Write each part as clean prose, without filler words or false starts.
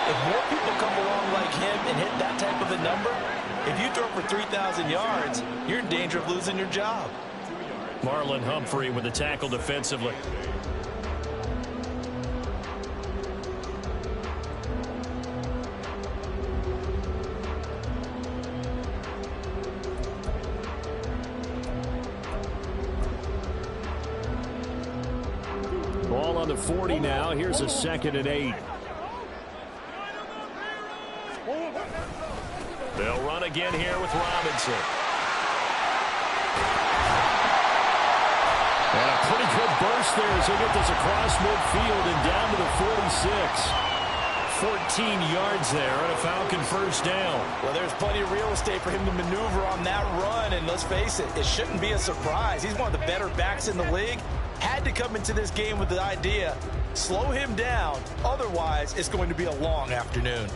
If more people come along like him and hit that type of a number, if you throw for 3,000 yards, you're in danger of losing your job. Marlon Humphrey with the tackle defensively. Ball on the 40 now. Here's a 2nd and 8. They'll run again here with Robinson. And a pretty good burst there as they get this across midfield and down to the 46. 14 yards there on a Falcon first down. Well, there's plenty of real estate for him to maneuver on that run, and let's face it, it shouldn't be a surprise. He's one of the better backs in the league. Had to come into this game with the idea, slow him down, otherwise it's going to be a long afternoon.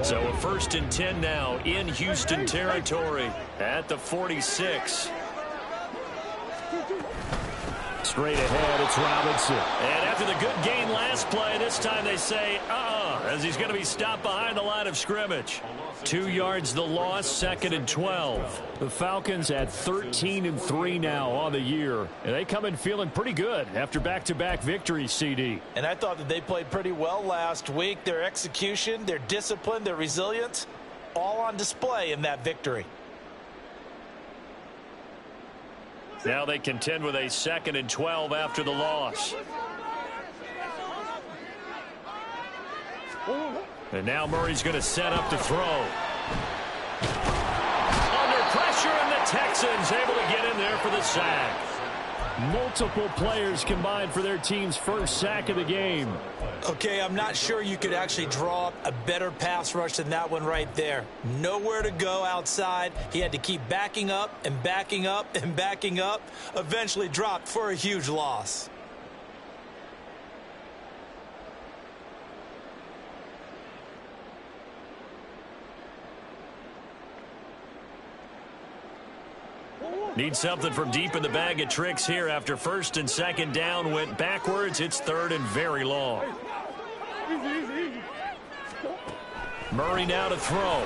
So a 1st and 10 now in Houston territory at the 46. Straight ahead, it's Robinson. And after the good gain last play, this time they say, as he's going to be stopped behind the line of scrimmage. 2 yards the loss, 2nd and 12. The Falcons at 13-3 now on the year. And they come in feeling pretty good after back-to-back victories, CD. And I thought that they played pretty well last week. Their execution, their discipline, their resilience, all on display in that victory. Now they contend with a 2nd and 12 after the loss. And now Murray's going to set up to throw. Under pressure, and the Texans able to get in there for the sack. Multiple players combined for their team's first sack of the game. Okay, I'm not sure you could actually draw up a better pass rush than that one right there. Nowhere to go outside. He had to keep backing up and backing up and backing up. Eventually dropped for a huge loss. Need something from deep in the bag of tricks here after 1st and 2nd down went backwards. It's 3rd and very long. Murray now to throw.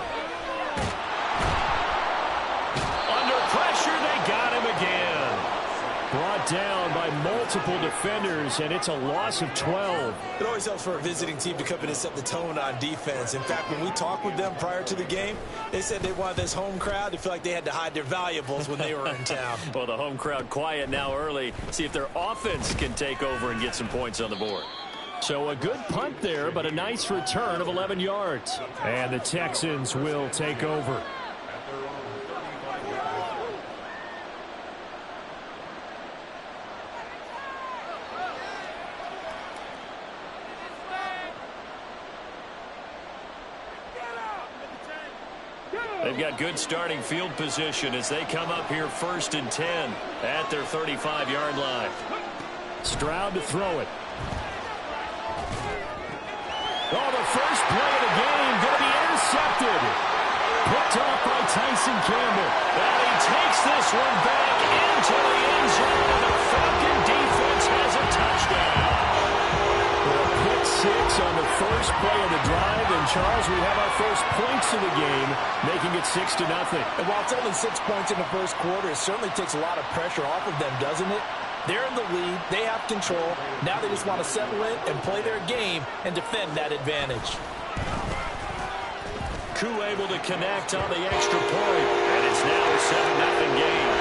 Under pressure, they got him again. Brought down by multiple defenders, and it's a loss of 12. It always helps for a visiting team to come in and set the tone on defense. In fact, when we talked with them prior to the game, they said they wanted this home crowd to feel like they had to hide their valuables when they were in town. Well, the home crowd quiet now early. See if their offense can take over and get some points on the board. So a good punt there, but a nice return of 11 yards. And the Texans will take over. They've got good starting field position as they come up here 1st and 10 at their 35-yard line. Stroud to throw it. Oh, the first play of the game going to be intercepted. Picked off by Tyson Campbell. And he takes this one back into the end zone, and the Falcon defense has a touchdown. Pick 6 on the first play of the drive, and Charles, we have our first points of the game, making it 6-0. And while it's only 6 points in the first quarter, it certainly takes a lot of pressure off of them, doesn't it? They're in the lead. They have control. Now they just want to settle in and play their game and defend that advantage. Koo able to connect on the extra point, and it's now a 7-0 game.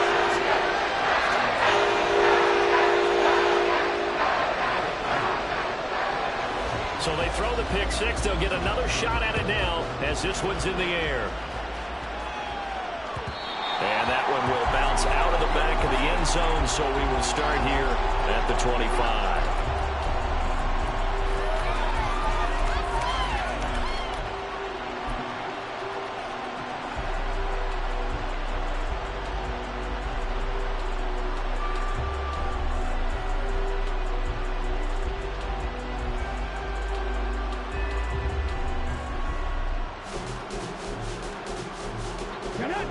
So they throw the pick 6. They'll get another shot at it now as this one's in the air. And that one will bounce out of the back of the end zone, so we will start here at the 25.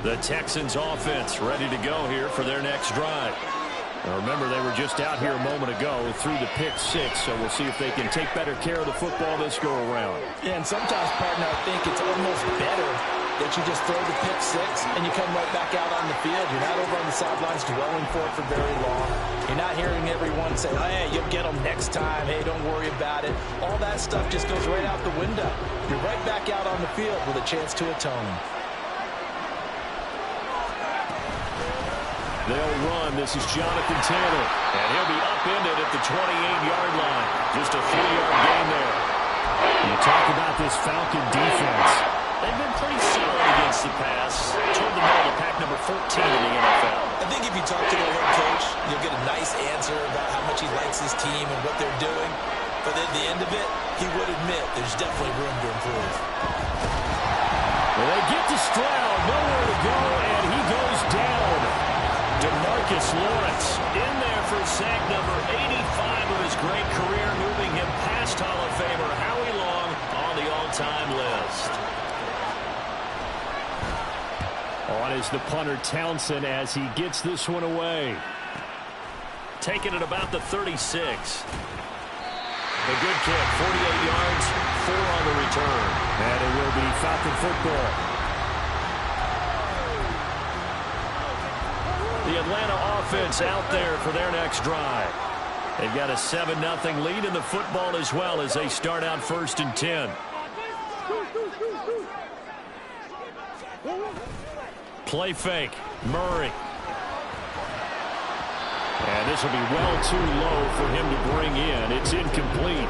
The Texans offense ready to go here for their next drive. Now remember, they were just out here a moment ago through the pick six, so we'll see if they can take better care of the football this go-around. Yeah, and sometimes, partner, I think it's almost better that you just throw the pick six and you come right back out on the field. You're not over on the sidelines dwelling for it for very long. You're not hearing everyone say, oh, hey, you'll get them next time. Hey, don't worry about it. All that stuff just goes right out the window. You're right back out on the field with a chance to atone. They'll run. This is Jonathan Taylor. And he'll be upended at the 28-yard line. Just a 3-yard gain there. You talk about this Falcon defense. They've been pretty solid against the pass. Toward the middle of pack number 14 in the NFL. I think if you talk to their head coach, you'll get a nice answer about how much he likes his team and what they're doing. But at the end of it, he would admit there's definitely room to improve. Well, they get to Stroud. Nowhere to go, and he goes down. DeMarcus Lawrence in there for sack number 85 of his great career, moving him past Hall of Famer Howie Long on the all-time list. On is the punter Townsend as he gets this one away. Taking it about the 36. A good kick, 48 yards, 4 on the return. And it will be Falcon football. The Atlanta offense out there for their next drive. They've got a 7-0 lead in the football as well as they start out 1st and 10. Play fake. Murray. And this will be well too low for him to bring in. It's incomplete.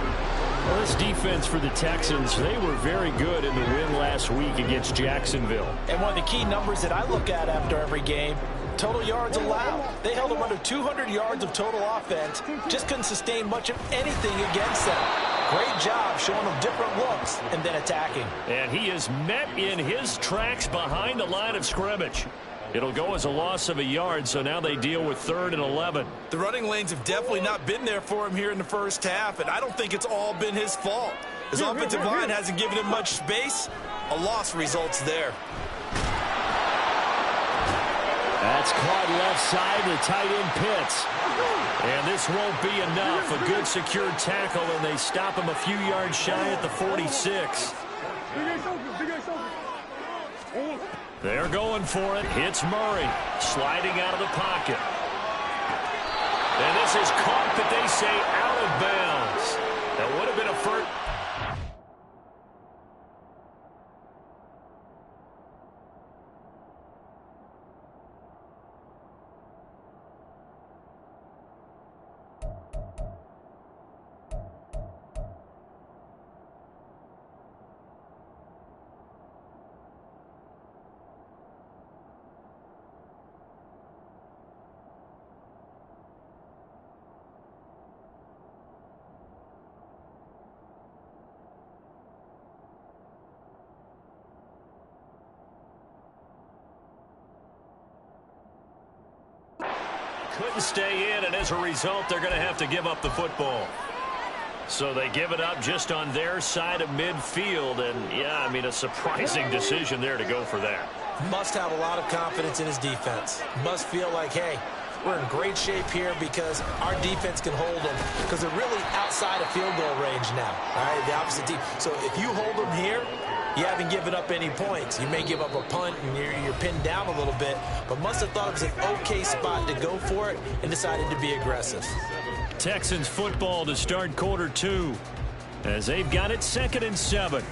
Well, this defense for the Texans, they were very good in the win last week against Jacksonville. And one of the key numbers that I look at after every game, total yards allowed. They held them under 200 yards of total offense. Just couldn't sustain much of anything against them. Great job showing them different looks and then attacking. And he is met in his tracks behind the line of scrimmage. It'll go as a loss of a yard, so now they deal with 3rd and 11. The running lanes have definitely not been there for him here in the first half, and I don't think it's all been his fault. His offensive line hasn't given him much space. A loss results there. That's caught left side, the tight end Pitts. And this won't be enough. A good secured tackle, and they stop him a few yards shy at the 46. They're going for it. Hits Murray. Sliding out of the pocket. And this is caught, but they say out of bounds. That would have been a first. Couldn't stay in, and as a result, they're going to have to give up the football. So they give it up just on their side of midfield, and, yeah, I mean, a surprising decision there to go for that. Must have a lot of confidence in his defense. Must feel like, hey, we're in great shape here because our defense can hold them because they're really outside of field goal range now, all right, the opposite team. So if you hold them here, you haven't given up any points. You may give up a punt and you're pinned down a little bit, but must have thought it was an okay spot to go for it and decided to be aggressive. Texans football to start quarter 2 as they've got it 2nd and 7.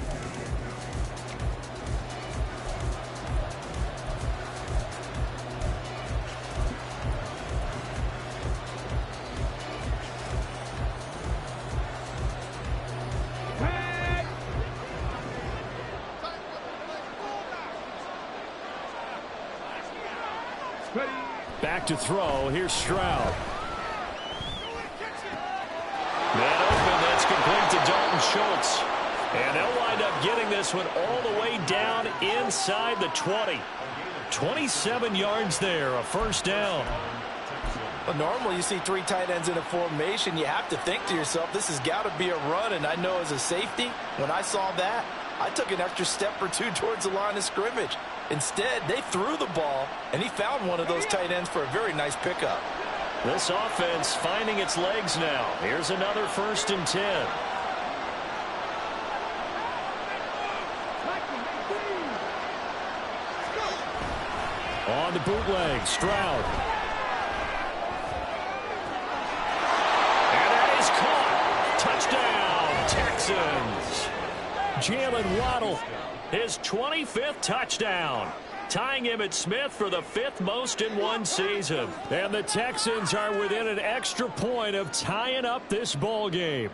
Back to throw. Here's Stroud. Man open. That's complete to Dalton Schultz. And they'll wind up getting this one all the way down inside the 20. 27 yards there. A first down. Well, normally you see 3 tight ends in a formation. You have to think to yourself, this has got to be a run. And I know as a safety, when I saw that, I took an extra step or two towards the line of scrimmage. Instead, they threw the ball, and he found one of those tight ends for a very nice pickup. This offense finding its legs now. Here's another 1st and 10. On the bootleg, Stroud. And that is caught. Touchdown, Texans. Jalen Waddle, his 25th touchdown, tying Emmitt Smith for the 5th most in one season. And the Texans are within an extra point of tying up this ball game.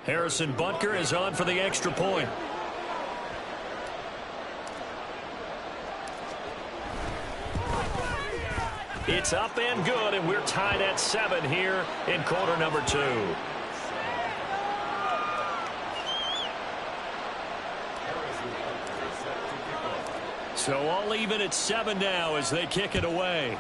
Harrison Butker is on for the extra point. It's up and good, and we're tied at 7 here in quarter number 2. So all even at 7 now as they kick it away.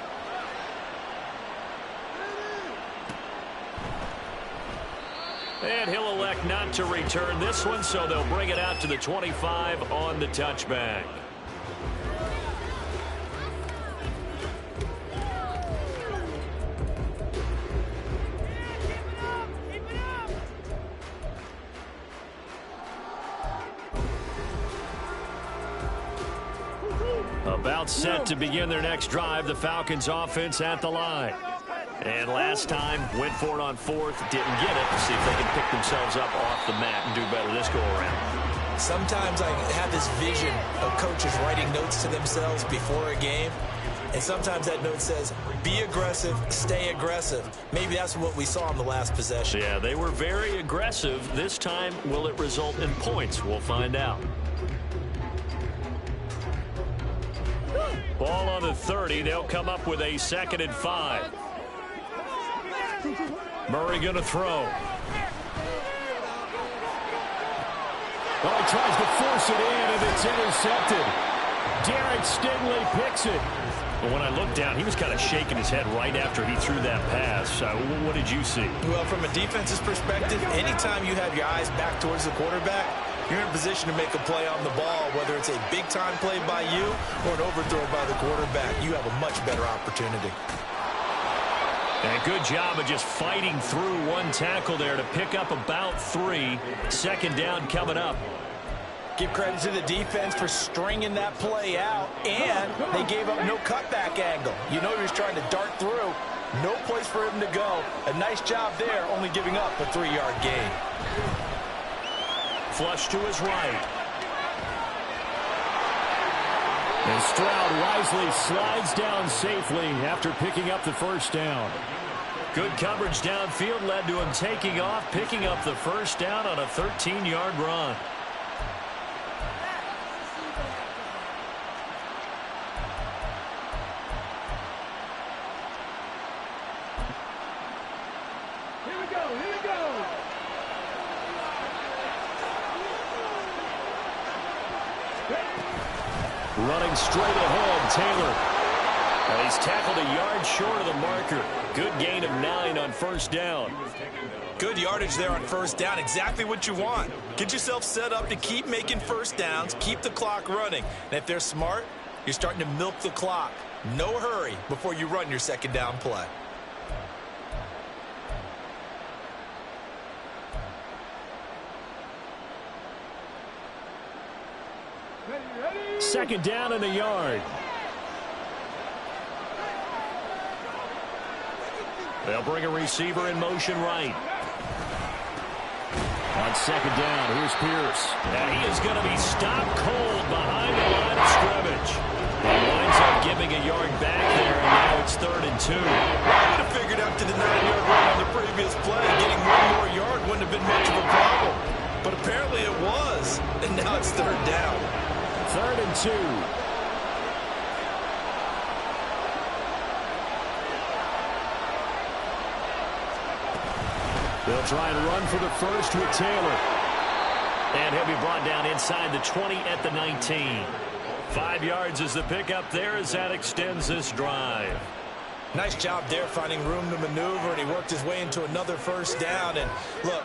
And he'll elect not to return this one, so they'll bring it out to the 25 on the touchback. About set to begin their next drive, the Falcons offense at the line. And last time, went for it on 4th, didn't get it. See if they can pick themselves up off the mat and do better this go-around. Sometimes I have this vision of coaches writing notes to themselves before a game. And sometimes that note says, be aggressive, stay aggressive. Maybe that's what we saw in the last possession. Yeah, they were very aggressive. This time, will it result in points? We'll find out. Ball on the 30. They'll come up with a 2nd and 5. Murray going to throw. Well, he tries to force it in, and it's intercepted. Derek Stingley picks it. But when I looked down, he was kind of shaking his head right after he threw that pass. What did you see? Well, from a defense's perspective, anytime you have your eyes back towards the quarterback, you're in a position to make a play on the ball, whether it's a big-time play by you or an overthrow by the quarterback. You have a much better opportunity. And a good job of just fighting through one tackle there to pick up about 3. 2nd down coming up. Give credit to the defense for stringing that play out, and they gave up no cutback angle. You know he was trying to dart through. No place for him to go. A nice job there, only giving up a 3-yard gain. Flush to his right. And Stroud wisely slides down safely after picking up the 1st down. Good coverage downfield led to him taking off, picking up the 1st down on a 13-yard run. Running straight ahead, Taylor. And he's tackled a yard short of the marker. Good gain of 9 on 1st down. Good yardage there on 1st down. Exactly what you want. Get yourself set up to keep making 1st downs, keep the clock running. And if they're smart, you're starting to milk the clock. No hurry before you run your 2nd down play. Second down and a yard. They'll bring a receiver in motion right. On 2nd down, here's Pierce. And he is going to be stopped cold behind the line of scrimmage. He winds up giving a yard back there, and now it's 3rd and 2. I would have figured after the 9-yard run on the previous play, getting 1 more yard wouldn't have been much of a problem. But apparently it was, and now it's 3rd down. 3rd and 2. They'll try and run for the 1st with Taylor. And he'll be brought down inside the 20 at the 19. 5 yards is the pickup there as that extends this drive. Nice job there finding room to maneuver, and he worked his way into another first down. And look,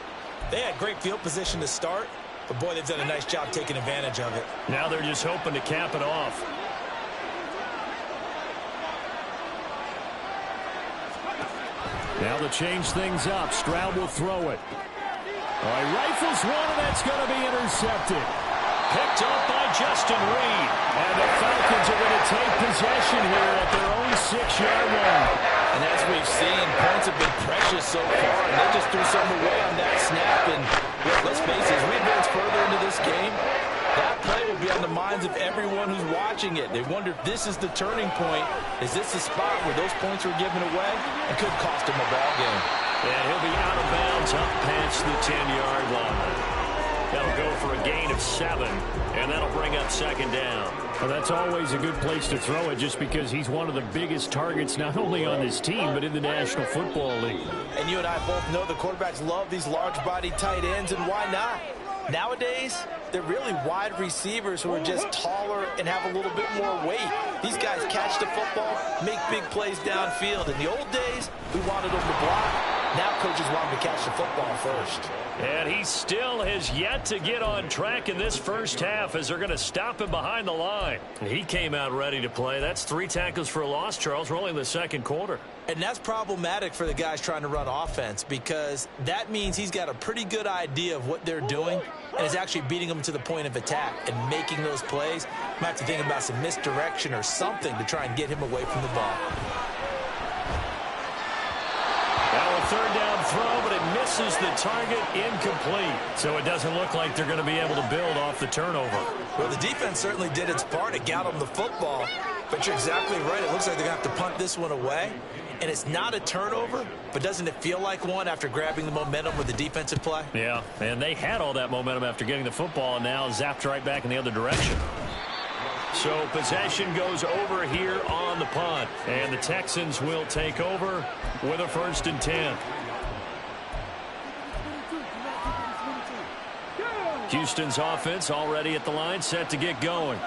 they had great field position to start, but boy, they've done a nice job taking advantage of it. Now they're just hoping to cap it off. Now to change things up, Stroud will throw it. All right, rifles one, and that's going to be intercepted. Picked up by Justin Reed. And the Falcons are going to take possession here at their own 6-yard line. And as we've seen, points have been precious so far, and they just threw something away on that snap. And let's face it, as we advance further into this game, that play will be on the minds of everyone who's watching it. They wonder if this is the turning point. Is this the spot where those points were given away? It could cost him a ball game. And he'll be out of bounds up past the 10-yard line. That'll go for a gain of 7, and that'll bring up second down. Well, that's always a good place to throw it just because he's one of the biggest targets not only on this team but in the National Football League. And you and I both know the quarterbacks love these large-bodied tight ends, and why not? Nowadays, they're really wide receivers who are just taller and have a little bit more weight. These guys catch the football, make big plays downfield. In the old days, we wanted them to block. Now coaches want them to catch the football first. And he still has yet to get on track in this first half as they're going to stop him behind the line. He came out ready to play. That's 3 tackles for a loss, Charles. We're only in the second quarter. And that's problematic for the guys trying to run offense because that means he's got a pretty good idea of what they're doing and is actually beating them to the point of attack and making those plays. Might have to think about some misdirection or something to try and get him away from the ball. Now a third down throw, but it misses the target, incomplete. So it doesn't look like they're going to be able to build off the turnover. Well, the defense certainly did its part. It got them the football. But you're exactly right. It looks like they're going to have to punt this one away. And it's not a turnover, but doesn't it feel like one after grabbing the momentum with the defensive play? Yeah, and they had all that momentum after getting the football and now zapped right back in the other direction. So possession goes over here on the punt. And the Texans will take over with a 1st and 10. Houston's offense already at the line, set to get going.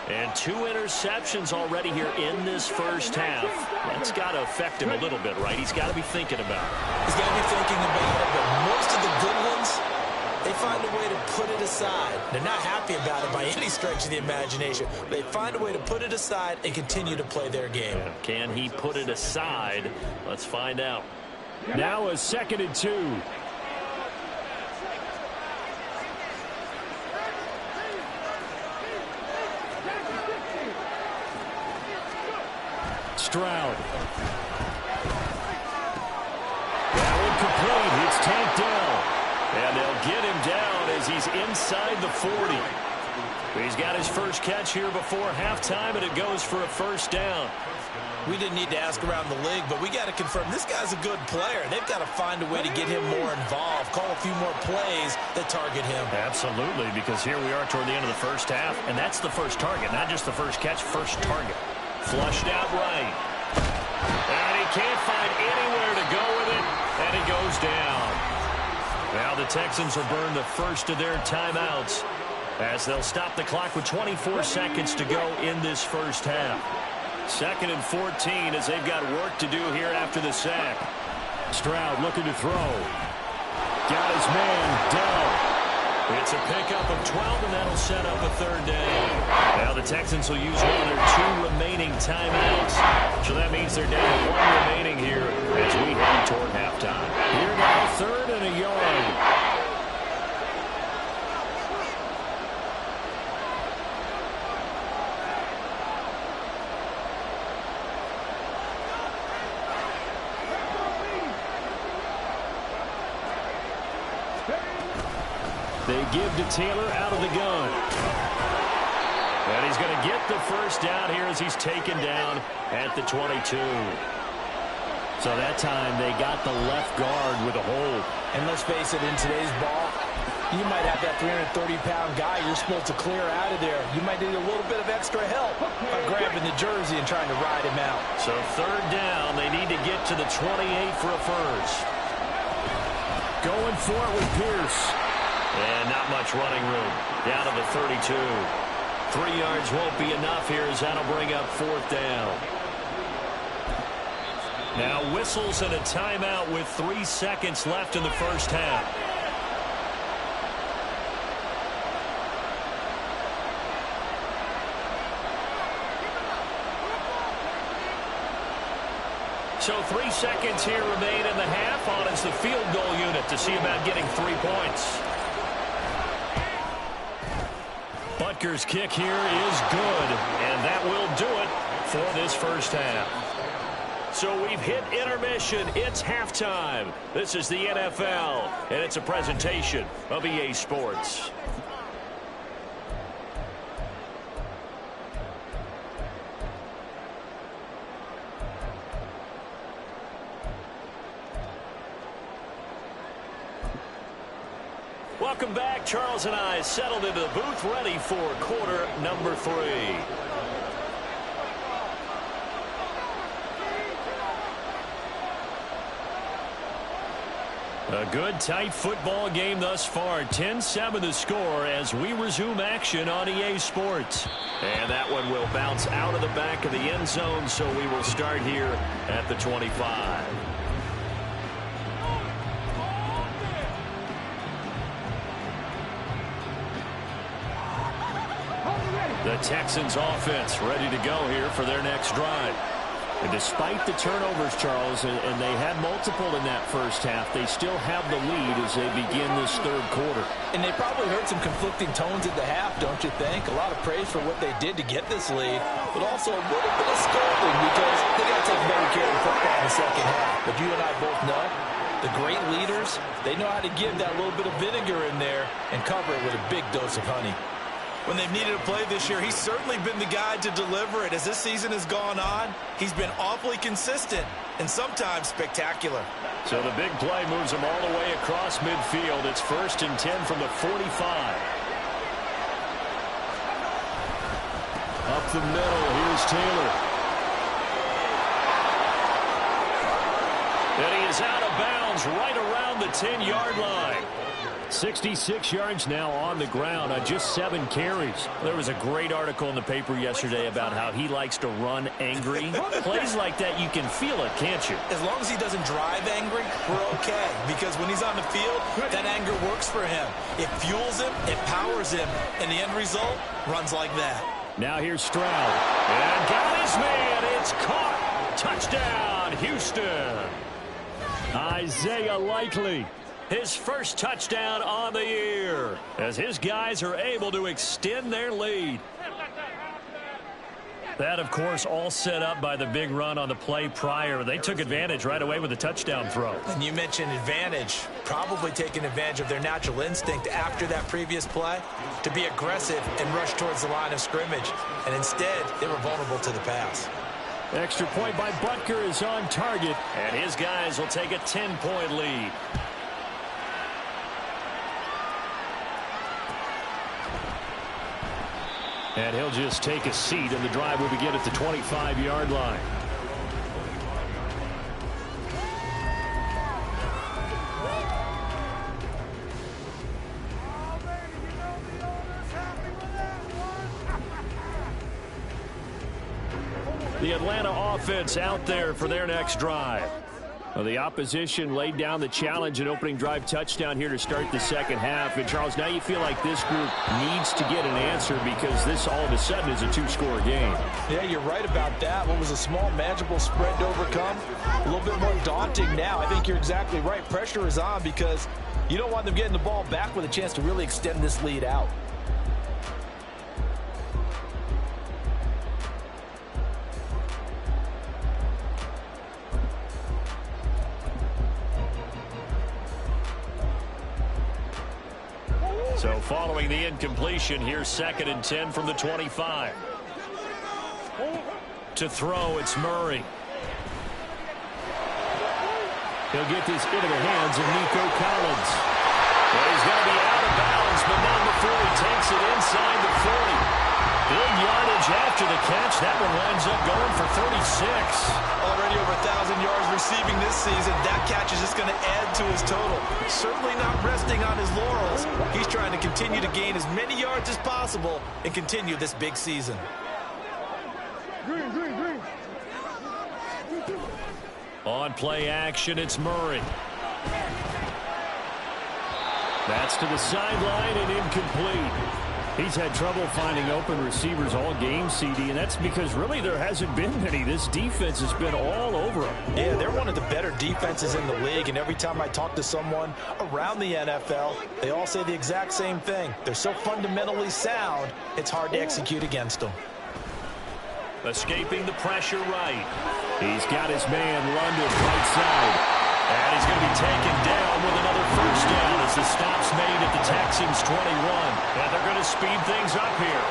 And 2 interceptions already here in this first half. That's got to affect him a little bit, right? He's got to be thinking about it. He's got to be thinking about it, but most of the good ones, they find a way to put it aside. They're not happy about it by any stretch of the imagination. They find a way to put it aside and continue to play their game. Can he put it aside? Let's find out. Now a 2nd and 2. Stroud. Now incomplete. It's tanked down. And they'll get him down as he's inside the 40. He's got his first catch here before halftime, and it goes for a 1st down. We didn't need to ask around the league, but we got to confirm this guy's a good player. They've got to find a way to get him more involved, call a few more plays that target him. Absolutely, because here we are toward the end of the first half, and that's the first target, not just the first catch, first target. Flushed out right. And he can't find anywhere to go with it, and it goes down. Now the Texans will burn the first of their timeouts as they'll stop the clock with 24 seconds to go in this first half. 2nd and 14 as they've got work to do here after the sack. Stroud looking to throw. Got his man down. It's a pickup of 12, and that'll set up a 3rd down. Now the Texans will use one of their 2 remaining timeouts. So that means they're down to 1 remaining here as we head toward halftime. Here now, 3rd and a yard. They give to Taylor out of the gun. And he's going to get the 1st down here as he's taken down at the 22. So that time they got the left guard with a hold. And let's face it, in today's ball, you might have that 330-pound guy you're supposed to clear out of there. You might need a little bit of extra help by grabbing the jersey and trying to ride him out. So 3rd down, they need to get to the 28 for a 1st. Going for it with Pierce. And not much running room. Down to the 32. 3 yards won't be enough here as that'll bring up 4th down. Now whistles and a timeout with 3 seconds left in the first half. So 3 seconds here remain in the half. On is the field goal unit to see about getting 3 points. Butker's kick here is good, and that will do it for this first half. So we've hit intermission. It's halftime. This is the NFL, and it's a presentation of EA Sports. Welcome back. Charles and I settled into the booth, ready for quarter number 3. A good, tight football game thus far. 10-7 the score as we resume action on EA Sports. And that one will bounce out of the back of the end zone, so we will start here at the 25. The Texans offense ready to go here for their next drive. And despite the turnovers, Charles, and they had multiple in that first half, they still have the lead as they begin this third quarter. And they probably heard some conflicting tones at the half, don't you think? A lot of praise for what they did to get this lead, but also a little bit of scolding because they got to take better care of the football in the second half. But you and I both know the great leaders, they know how to give that little bit of vinegar in there and cover it with a big dose of honey. When they've needed a play this year, he's certainly been the guy to deliver it. As this season has gone on, he's been awfully consistent and sometimes spectacular. So the big play moves them all the way across midfield. It's 1st and 10 from the 45. Up the middle, here's Taylor. And he is out of bounds right around the 10-yard line. 66 yards now on the ground on just 7 carries. There was a great article in the paper yesterday about how he likes to run angry. Plays like that, you can feel it, can't you? As long as he doesn't drive angry, we're okay. Because when he's on the field, that anger works for him. It fuels him, it powers him, and the end result runs like that. Now here's Stroud. And got his man. It's caught. Touchdown, Houston. Isaiah Likely. His first touchdown on the year as his guys are able to extend their lead. That, of course, all set up by the big run on the play prior. They took advantage right away with a touchdown throw. And you mentioned advantage, probably taking advantage of their natural instinct after that previous play to be aggressive and rush towards the line of scrimmage. And instead, they were vulnerable to the pass. Extra point by Butker is on target, and his guys will take a 10-point lead. And he'll just take a seat, and the drive will begin at the 25-yard line. The Atlanta offense out there for their next drive. Well, the opposition laid down the challenge and opening drive touchdown here to start the second half. And, Charles, now you feel like this group needs to get an answer because this all of a sudden is a 2-score game. Yeah, you're right about that. What was a small, manageable spread to overcome? A little bit more daunting now. I think you're exactly right. Pressure is on because you don't want them getting the ball back with a chance to really extend this lead out. So following the incompletion, here's 2nd and 10 from the 25. To throw, it's Murray. He'll get this into the hands of Nico Collins. Well, he's going to be out of bounds, but not before he takes it inside the 40. Big yardage after the catch. That one winds up going for 36. Already over 1,000 yards receiving this season. That catch is just going to add to his total. Certainly not resting on his laurels. He's trying to continue to gain as many yards as possible and continue this big season. On play action, it's Murray. That's to the sideline and incomplete. He's had trouble finding open receivers all game, CD, and that's because really there hasn't been many. This defense has been all over them. Yeah, they're one of the better defenses in the league, and every time I talk to someone around the NFL, they all say the exact same thing. They're so fundamentally sound, it's hard to execute against them. Escaping the pressure right. He's got his man, London, right side. And he's going to be taken down with another first down as the stop's made at the Texans' 21. And they're going to speed things up here.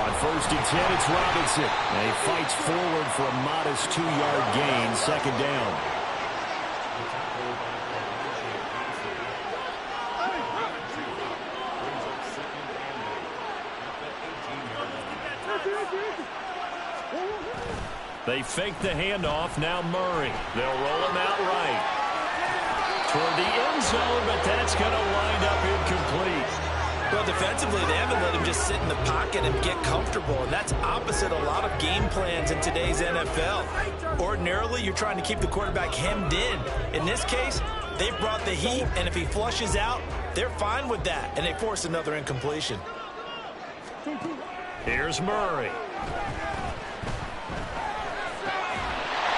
On 1st and 10, it's Robinson. And he fights forward for a modest 2-yard gain, 2nd down. They fake the handoff. Now Murray. They'll roll him out right. Toward the end zone, but that's going to wind up incomplete. Well, defensively, they haven't let him just sit in the pocket and get comfortable, and that's opposite a lot of game plans in today's NFL. Ordinarily, you're trying to keep the quarterback hemmed in. In this case, they brought the heat, and if he flushes out, they're fine with that, and they force another incompletion. Here's Murray.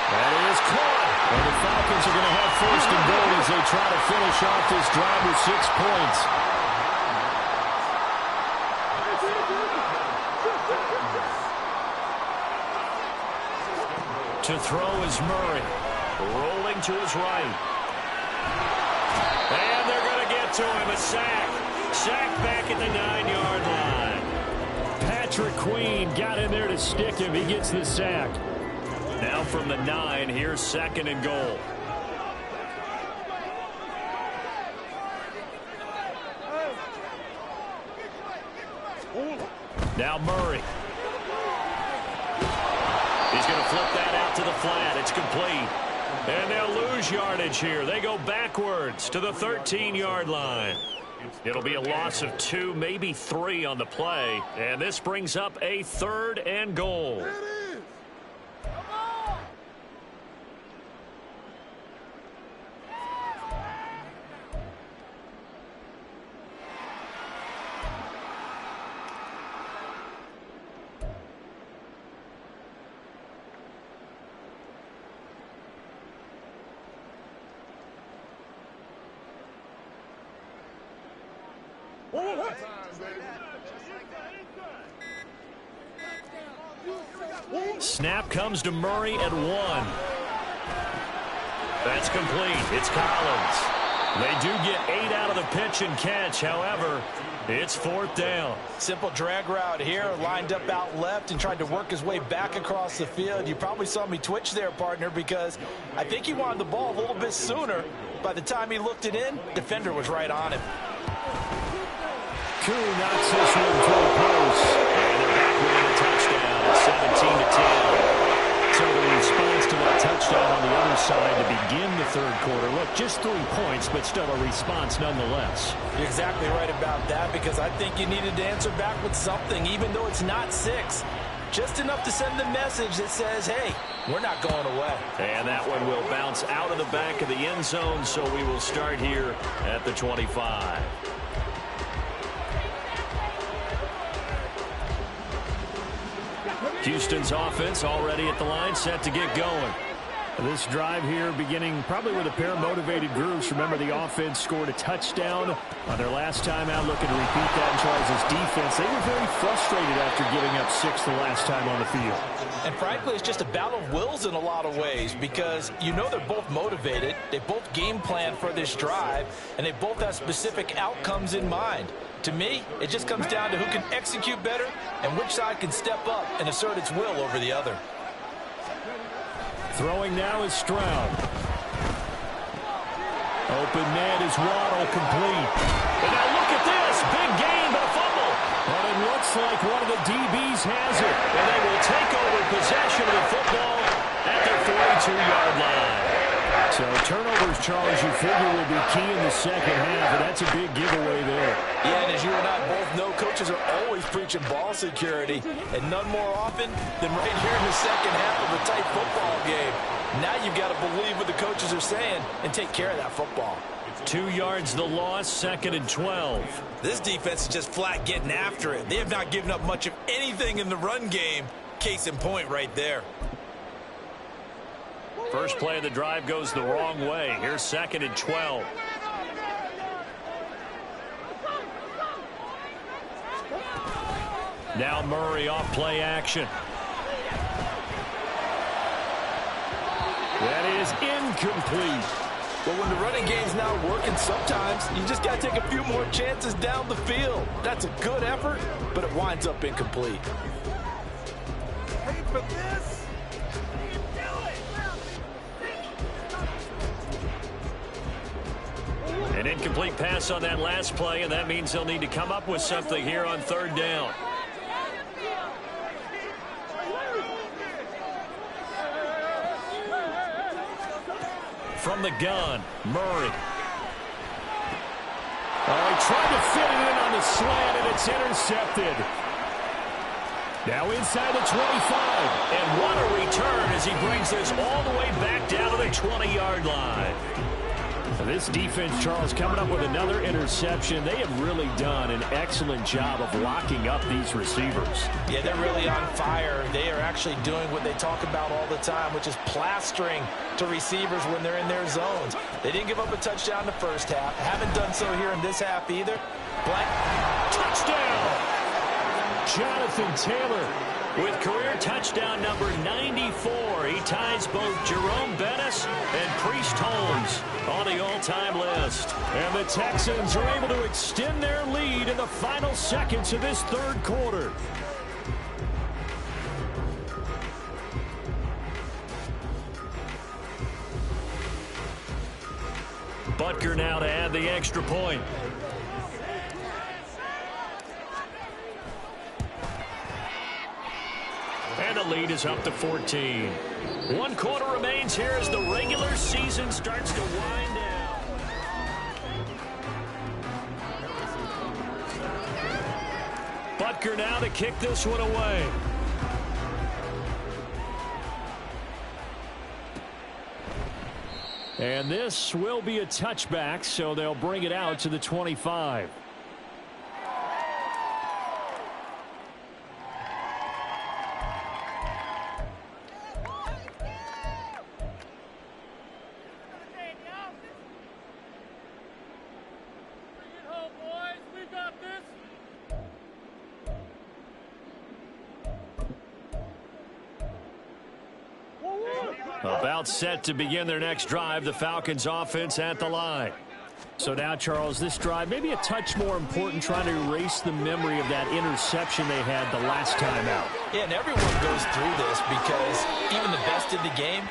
That is caught. And the Falcons are going to have 1st and goal as they try to finish off this drive with 6 points. To throw is Murray. Rolling to his right. And they're going to get to him. A sack. Sack back at the 9-yard line. Patrick Queen got in there to stick him. He gets the sack. Now from the 9, here's 2nd and goal. Now Murray. He's going to flip that out to the flat. It's complete. And they'll lose yardage here. They go backwards to the 13-yard line. It'll be a loss of 2, maybe 3 on the play. And this brings up a 3rd and goal. Snap comes to Murray at 1. That's complete. It's Collins. They do get 8 out of the pitch and catch. However, it's 4th down. Simple drag route here, lined up out left and tried to work his way back across the field. You probably saw me twitch there, partner, because I think he wanted the ball a little bit sooner. By the time he looked it in, defender was right on him. Koo knocks this one to the post. And they're back with a touchdown at 17-10. So the response to that touchdown on the other side to begin the 3rd quarter. Look, just 3 points, but still a response nonetheless. You're exactly right about that, because I think you needed to answer back with something, even though it's not 6. Just enough to send the message that says, hey, we're not going away. And that one will bounce out of the back of the end zone, so we will start here at the 25. Houston's offense already at the line, set to get going. This drive here beginning probably with a pair of motivated groups. Remember, the offense scored a touchdown on their last time out, looking to repeat that in Charles' defense. They were very frustrated after giving up 6 the last time on the field. And frankly, it's just a battle of wills in a lot of ways, because you know they're both motivated, they both game plan for this drive, and they both have specific outcomes in mind. To me, it just comes down to who can execute better and which side can step up and assert its will over the other. Throwing now is Stroud. Open man is Waddle, complete. And now look at this, big gain but a fumble. But it looks like one of the DBs has it. And they will take over possession of the football at their 42-yard line. So turnovers, Charles, you figure will be key in the second half, and that's a big giveaway there. Yeah, and as you and I both know, coaches are always preaching ball security, and none more often than right here in the second half of a tight football game. Now you've got to believe what the coaches are saying and take care of that football. 2 yards the loss, 2nd and 12. This defense is just flat getting after it. They have not given up much of anything in the run game. Case in point right there. First play of the drive goes the wrong way. Here's 2nd and 12. Now Murray off play action. That is incomplete. But when the running game's not working, sometimes you just got to take a few more chances down the field. That's a good effort, but it winds up incomplete. Wait for this. An incomplete pass on that last play, and that means they'll need to come up with something here on 3rd down. From the gun, Murray. Oh, he tried to fit it in on the slant, and it's intercepted. Now inside the 25. And what a return as he brings this all the way back down to the 20-yard line. This defense, Charles, coming up with another interception. They have really done an excellent job of locking up these receivers. Yeah, they're really on fire. They are actually doing what they talk about all the time, which is plastering to receivers when they're in their zones. They didn't give up a touchdown in the first half. Haven't done so here in this half either. Touchdown! Jonathan Taylor with career touchdown number 94. He ties both Jerome Bettis and Priest Holmes on the all-time list. And the Texans are able to extend their lead in the final seconds of this 3rd quarter. Butker now to add the extra point. And the lead is up to 14. 1 quarter remains here as the regular season starts to wind down. Butker now to kick this one away. And this will be a touchback, so they'll bring it out to the 25. About set to begin their next drive, the Falcons offense at the line. So now, Charles, this drive maybe a touch more important, trying to erase the memory of that interception they had the last time out. Yeah, and everyone goes through this because even the best in the game,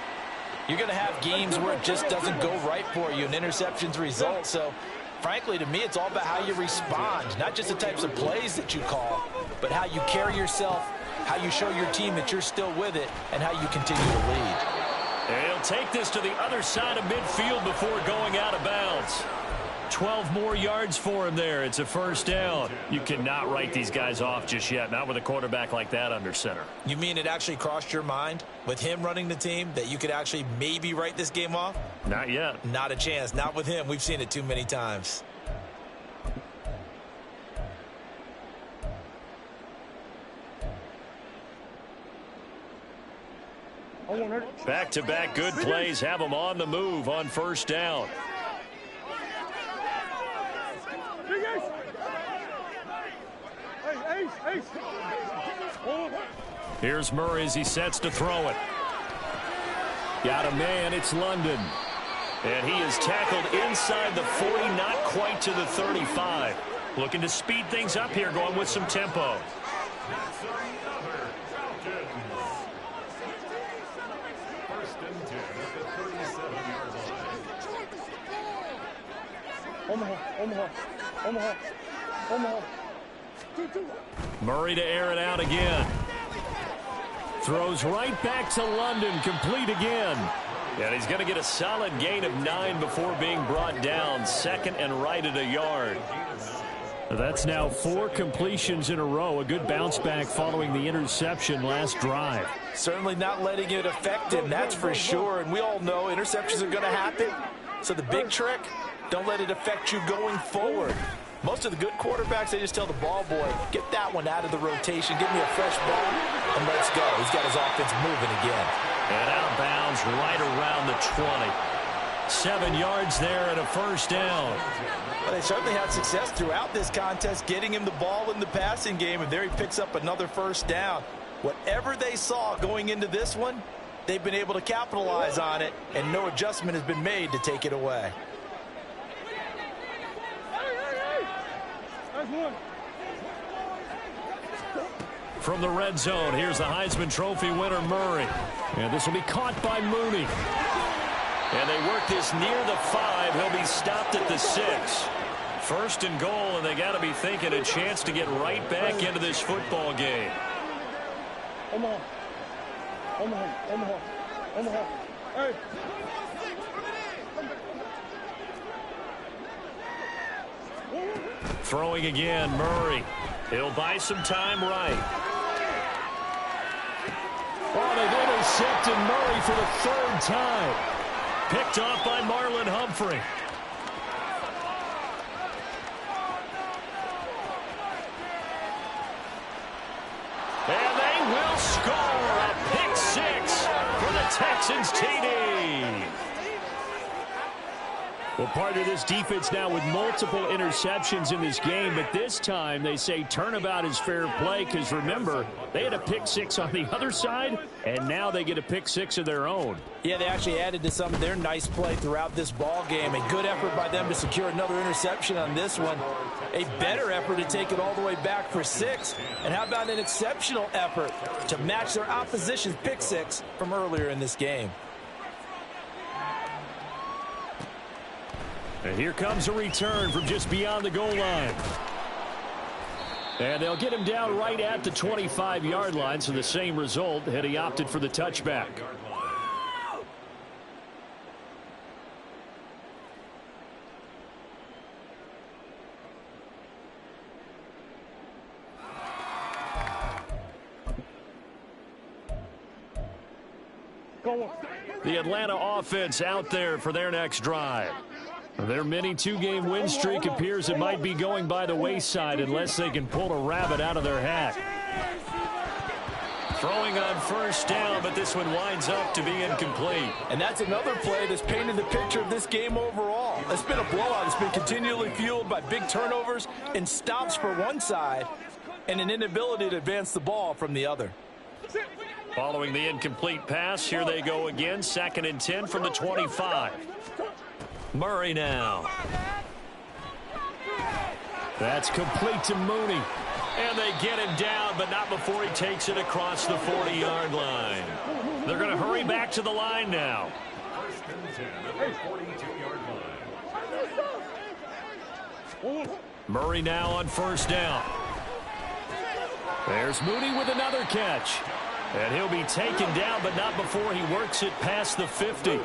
you're going to have games where it just doesn't go right for you, and interceptions result. So, frankly, to me, it's all about how you respond, not just the types of plays that you call, but how you carry yourself, how you show your team that you're still with it, and how you continue to lead. And he'll take this to the other side of midfield before going out of bounds. 12 more yards for him there. It's a 1st down. You cannot write these guys off just yet, not with a quarterback like that under center. You mean it actually crossed your mind with him running the team that you could actually maybe write this game off? Not yet. Not a chance. Not with him. We've seen it too many times. Back-to-back good plays have them on the move on 1st down. Here's Murray as he sets to throw it. Got a man, it's London. And he is tackled inside the 40, not quite to the 35. Looking to speed things up here, going with some tempo. Omaha. Murray to air it out again. Throws right back to London, complete again. And he's going to get a solid gain of 9 before being brought down. 2nd and right at a yard. That's now 4 completions in a row. A good bounce back following the interception last drive. Certainly not letting it affect him, that's for sure. And we all know interceptions are going to happen. So the big trick, don't let it affect you going forward. Most of the good quarterbacks, they just tell the ball boy, get that one out of the rotation, give me a fresh ball, and let's go. He's got his offense moving again. And outbounds right around the 20. 7 yards there and a first down. Well, they certainly had success throughout this contest, getting him the ball in the passing game, and there he picks up another first down. Whatever they saw going into this one, they've been able to capitalize on it, and no adjustment has been made to take it away. From the red zone, here's the Heisman Trophy winner, Murray. And this will be caught by Mooney. And they work this near the 5. He'll be stopped at the 6. First and goal, and they got to be thinking a chance to get right back into this football game. Throwing again, Murray. He'll buy some time right. Oh, they've intercepted Murray for the 3rd time. Picked off by Marlon Humphrey. And they will score a pick 6 for the Texans TD. Well, part of this defense now with multiple interceptions in this game, but this time they say turnabout is fair play because, remember, they had a pick 6 on the other side, and now they get a pick 6 of their own. Yeah, they actually added to some of their nice play throughout this ball game. A good effort by them to secure another interception on this one. A better effort to take it all the way back for 6. And how about an exceptional effort to match their opposition's pick 6 from earlier in this game? And here comes a return from just beyond the goal line. And they'll get him down right at the 25-yard line, so the same result had he opted for the touchback. The Atlanta offense out there for their next drive. Their mini 2-game win streak appears it might be going by the wayside unless they can pull a rabbit out of their hat. Throwing on first down, but this one winds up to be incomplete. And that's another play that's painted the picture of this game overall. It's been a blowout. It's been continually fueled by big turnovers and stops for one side and an inability to advance the ball from the other. Following the incomplete pass, here they go again. 2nd and 10 from the 25. Murray now. That's complete to Mooney. And they get him down, but not before he takes it across the 40-yard line. They're going to hurry back to the line now. Murray now on first down. There's Mooney with another catch. And he'll be taken down, but not before he works it past the 50.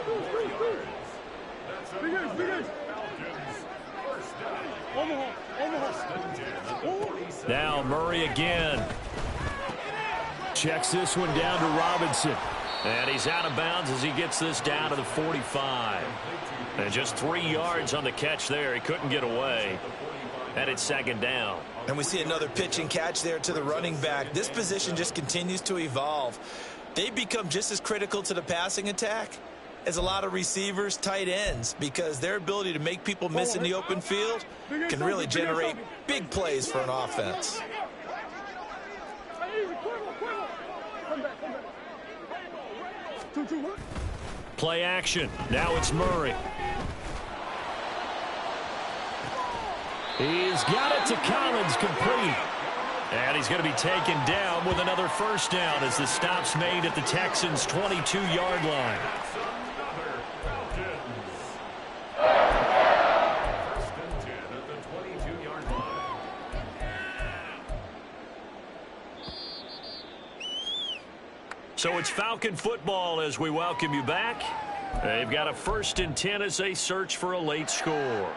Now Murray again. Checks this one down to Robinson. And he's out of bounds as he gets this down to the 45. And just 3 yards on the catch there. He couldn't get away. And it's 2nd down. And we see another pitch and catch there to the running back. This position just continues to evolve. They become just as critical to the passing attack as a lot of receivers, tight ends, because their ability to make people miss in the open field can really generate big plays for an offense. Play action. Now it's Murray. He's got it to Collins, complete. And he's going to be taken down with another first down as the stop's made at the Texans' 22-yard line. So it's Falcon football as we welcome you back. They've got a 1st and 10 as they search for a late score.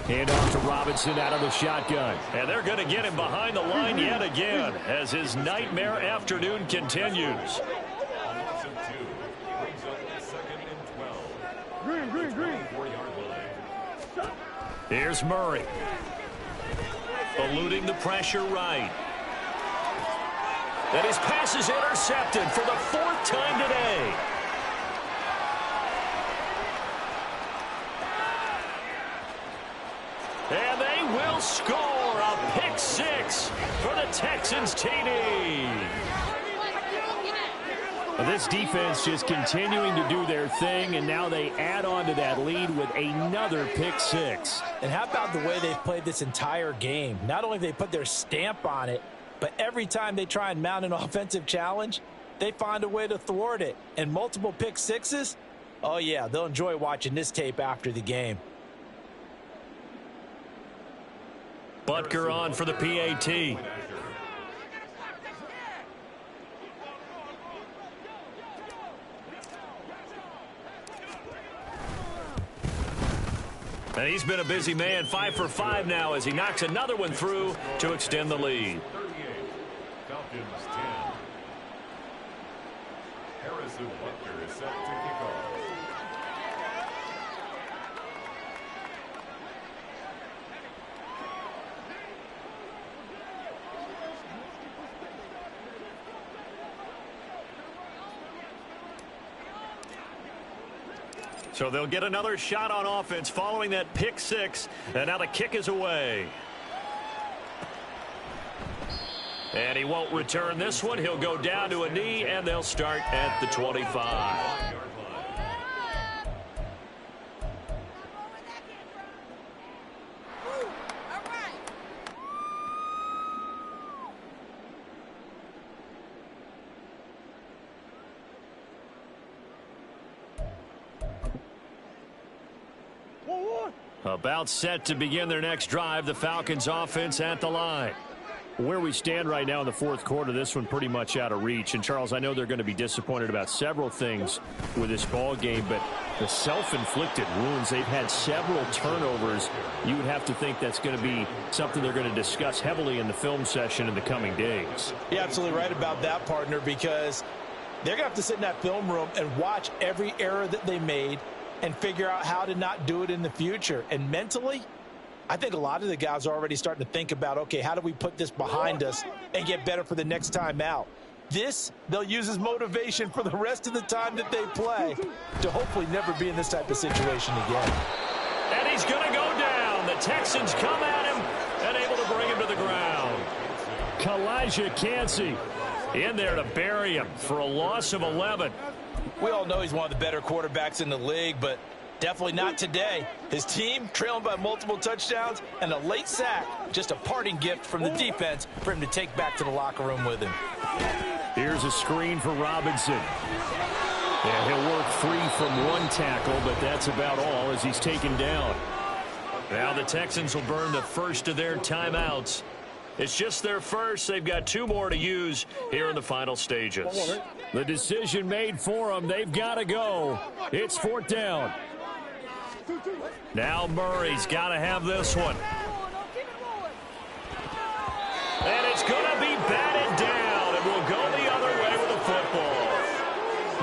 Hand off to Robinson out of the shotgun. And they're going to get him behind the line yet again as his nightmare afternoon continues. Here's Murray. Eluding the pressure right. And his pass is intercepted for the 4th time today. And they will score a pick 6 for the Texans TD. This defense just continuing to do their thing, and now they add on to that lead with another pick 6. And how about the way they've played this entire game? Not only have they put their stamp on it, but every time they try and mount an offensive challenge, they find a way to thwart it. And multiple pick 6s, oh yeah, they'll enjoy watching this tape after the game. Butker on for the PAT. And he's been a busy man, 5 for 5 now as he knocks another one through to extend the lead. Falcons 10. Harrison Butker is set to kick off. So they'll get another shot on offense following that pick 6. And now the kick is away. And he won't return this one. He'll go down to a knee, and they'll start at the 25. About set to begin their next drive. The Falcons offense at the line. Where we stand right now in the 4th quarter, this one pretty much out of reach. And, Charles, I know they're going to be disappointed about several things with this ball game, but the self-inflicted wounds, they've had several turnovers. You would have to think that's going to be something they're going to discuss heavily in the film session in the coming days. You're absolutely right about that, partner, because they're going to have to sit in that film room and watch every error that they made and figure out how to not do it in the future. And mentally, I think a lot of the guys are already starting to think about, okay, how do we put this behind us and get better for the next time out? This, they'll use as motivation for the rest of the time that they play to hopefully never be in this type of situation again. And he's going to go down. The Texans come at him and able to bring him to the ground. Kalijah Kancey In there to bury him for a loss of 11. We all know he's one of the better quarterbacks in the league, but definitely not today. His team trailing by multiple touchdowns and a late sack. Just a parting gift from the defense for him to take back to the locker room with him. Here's a screen for Robinson. And he'll work free from one tackle, but that's about all as he's taken down. Now the Texans will burn the first of their timeouts. It's just their first. They've got 2 more to use here in the final stages. The decision made for them. They've got to go. It's 4th down. Now Murray's got to have this one. And it's going to be batted down. It will go the other way with the football.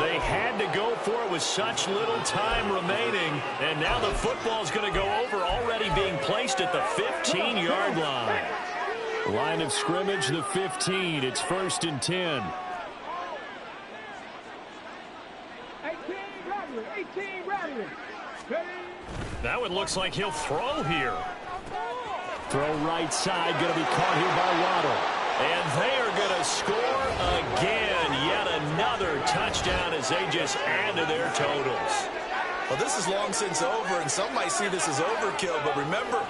They had to go for it with such little time remaining. And now the football's going to go over, already being placed at the 15-yard line. Line of scrimmage, the 15. It's 1st and 10. 18 Rattler. That one looks like he'll throw here. Throw right side, going to be caught here by Waddle. And they are going to score again. Yet another touchdown as they just add to their totals. Well, this is long since over, and some might see this as overkill, but remember,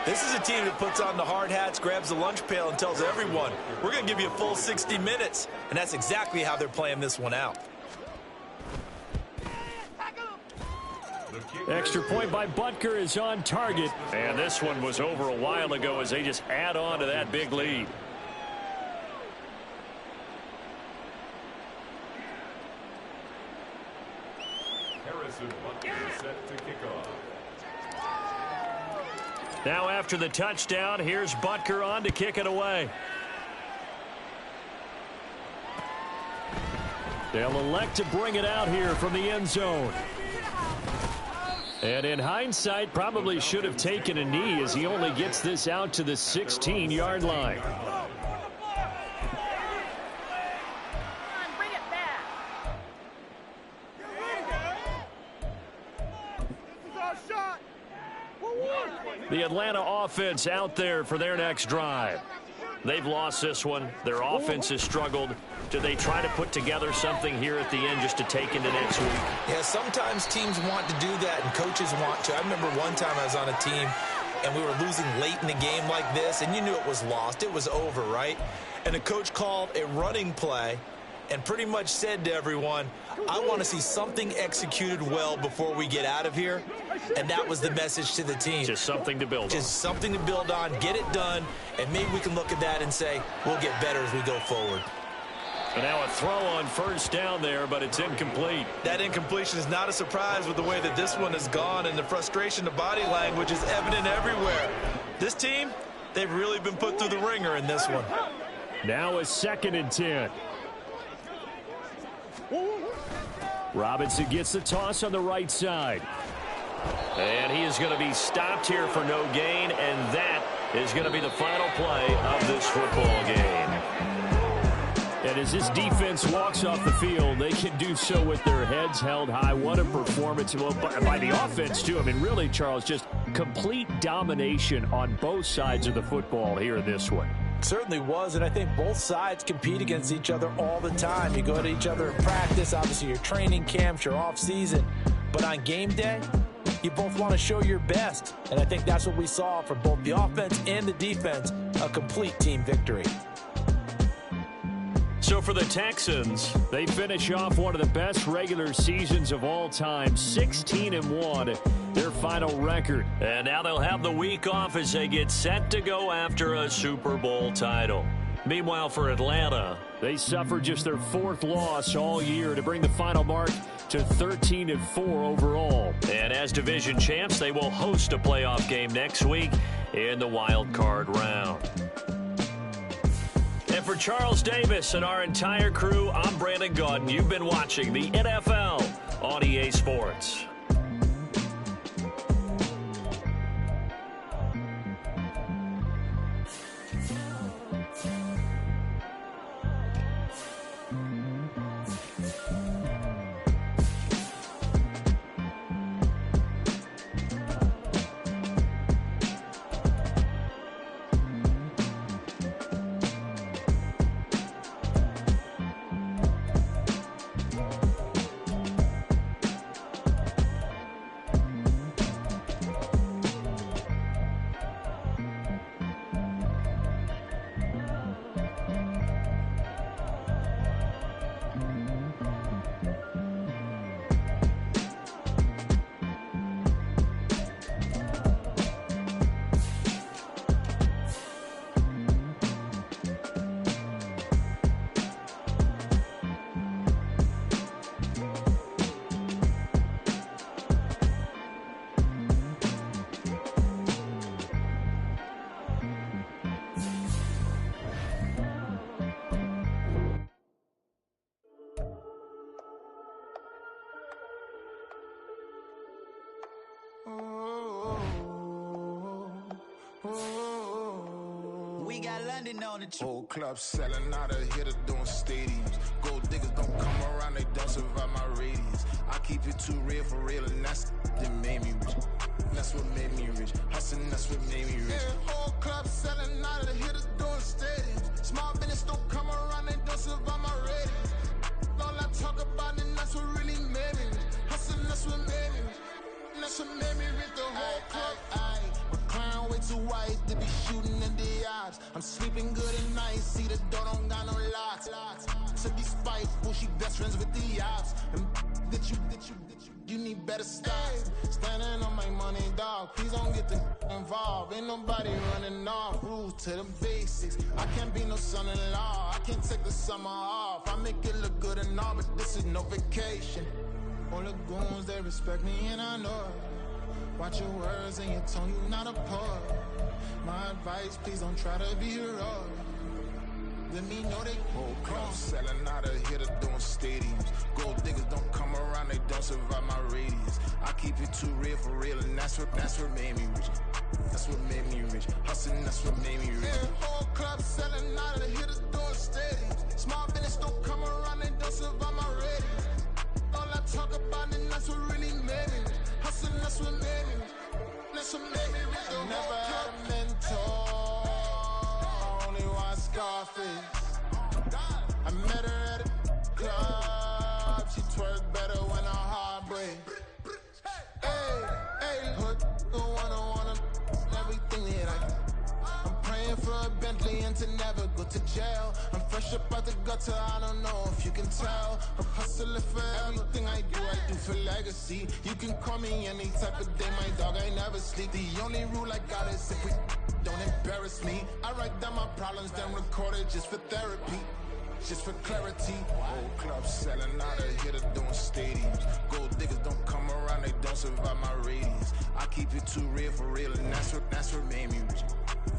this is a team that puts on the hard hats, grabs the lunch pail, and tells everyone, we're going to give you a full 60 minutes. And that's exactly how they're playing this one out. Extra point by Butker is on target. And this one was over a while ago as they just add on to that big lead. Harrison Butker is set to kick off. Now after the touchdown, here's Butker on to kick it away. They'll elect to bring it out here from the end zone. And in hindsight, probably should have taken a knee as he only gets this out to the 16-yard line. The Atlanta offense out there for their next drive. They've lost this one. Their offense has struggled. Do they try to put together something here at the end just to take into next week? Yeah, sometimes teams want to do that and coaches want to. I remember one time I was on a team and we were losing late in the game like this, and you knew it was lost. It was over, right? And the coach called a running play and pretty much said to everyone, I want to see something executed well before we get out of here. And that was the message to the team. Just something to build on. Just something to build on, get it done, and maybe we can look at that and say, we'll get better as we go forward. And now a throw on first down there, but it's incomplete. That incompletion is not a surprise with the way that this one has gone, and the frustration, the body language is evident everywhere. This team, they've really been put through the ringer in this one. Now a 2nd and 10. Robinson gets the toss on the right side. And he is going to be stopped here for no gain, and that is going to be the final play of this football game. And as this defense walks off the field, they can do so with their heads held high. What a performance by the offense, too. I mean, really, Charles, just complete domination on both sides of the football here in this one. Certainly was, and I think both sides compete against each other all the time. You go to each other in practice, obviously your training camps, your off season, but on game day, you both want to show your best, and I think that's what we saw from both the offense and the defense, a complete team victory. So for the Texans, they finish off one of the best regular seasons of all time, 16-1, their final record. And now they'll have the week off as they get set to go after a Super Bowl title. Meanwhile, for Atlanta, they suffered just their 4th loss all year to bring the final mark to 13-4 overall. And as division champs, they will host a playoff game next week in the wild card round. And for Charles Davis and our entire crew, I'm Brandon Gaudin. You've been watching the NFL on EA Sports. We got London on the Whole club selling out of hitter doing stadiums. Gold diggers don't come around, they don't survive my radius. I keep it too real for real, and that's that made me rich. That's what made me rich. Hustling, that's what made me rich. Yeah, whole club selling out of hitters doing stadiums. Small business don't come around, they don't survive my radius. All I talk about, and that's what really made me rich. Hustling, that's what made me rich. And that's what made me rich. The whole club. My clown way too white to be shooting in the eyes. I'm sleeping good at night, see the door don't got no locks. To be spiteful, she best friends with the ops. And that you need better stop. Standing on my money, dog. Please don't get the involved. Ain't nobody running off. Rules to the basics. I can't be no son-in-law. I can't take the summer off. I make it look good and all, but this is no vacation. All the goons, they respect me and I know it. Watch your words and your tone, you not a poet. My advice, please don't try to be heroic. Let me know they whole club selling out of hitter doing stadiums. Gold diggers don't come around, they don't survive my radius. I keep it too real for real, and that's what made me rich. That's what made me rich. Hustling, that's what made me rich. Yeah, whole club selling out of hitters doing stadiums. Small business don't come around, they don't survive my radius. All I talk about, and that's what really made me rich. Hustling, that's what made me rich. That's what made me rich. I never had a mentor. Scarface. I met her at a club. She twerk better when her heart breaks. Hey, put the one everything that I'm praying for a Bentley and to never go to jail. I'm fresh up out the gutter, I don't know if you can tell. I'm hustling for everything I do for legacy. You can call me any type of day, my dog, I never sleep. The only rule I got is if we don't embarrass me. I write down my problems, then record it just for therapy, just for clarity. Old club selling out of hitter doing stadiums. Gold diggers don't come around, they don't survive my radius. I keep it too real for real, and that's what made me rich.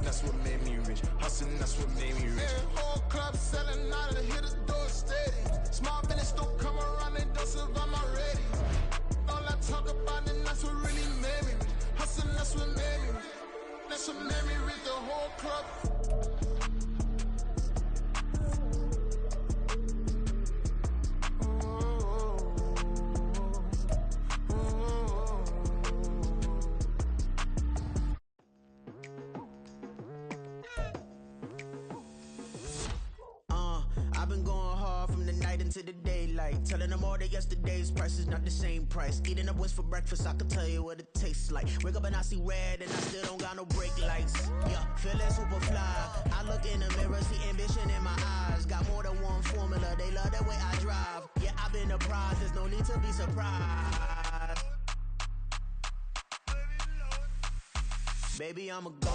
That's what made me rich. Hustling, that's what made me rich. Yeah, whole club selling out of the hitters doing stadiums. Small business don't come around, they don't survive my radius. All I talk about, and that's what really made me rich. Hustling, that's what made me rich. That's what made me read the whole club. I've been going hard from the night into the daylight, telling them all that yesterday's price is not the same price. Eating up what's for breakfast, I can tell you what it tastes like. Wake up and I see red and I still don't got no brake lights. Yeah, feeling super fly. I look in the mirror, see ambition in my eyes. Got more than one formula, they love the way I drive. Yeah, I've been a prize, there's no need to be surprised. Baby, I'm a go.